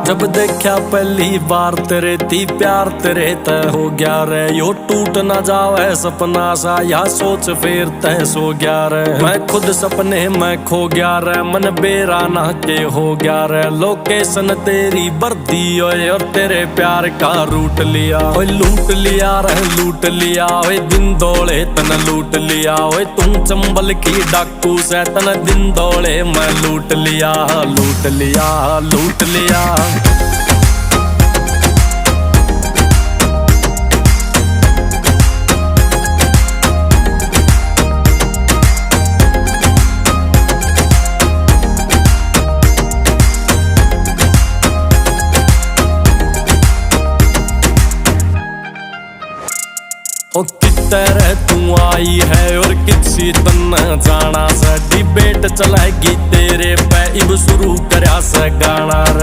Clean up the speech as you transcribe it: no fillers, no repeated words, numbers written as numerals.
जब देखा पहली बार तेरे थी प्यार तेरे तय हो गया रे। यो टूट ना जावे सपना सा या सोच फिर तय सो गया रे। मैं खुद सपने में खो गया रे, मन बेरा ना के हो गया रे। लोकेशन तेरी बर्दी ओए और तेरे प्यार का रूट लिया। ओए लूट लिया रे लूट लिया, ओए दिन दौड़े तन लूट लिया। ओए तुम चंबल की डाकू से तन दिन दौड़े मैं लूट लिया लूट लिया लूट लिया। ओ कितने तू आई है और किसी तन जाना से डिबेट चलेगी तेरे पे इब शुरू करया से गाना रे।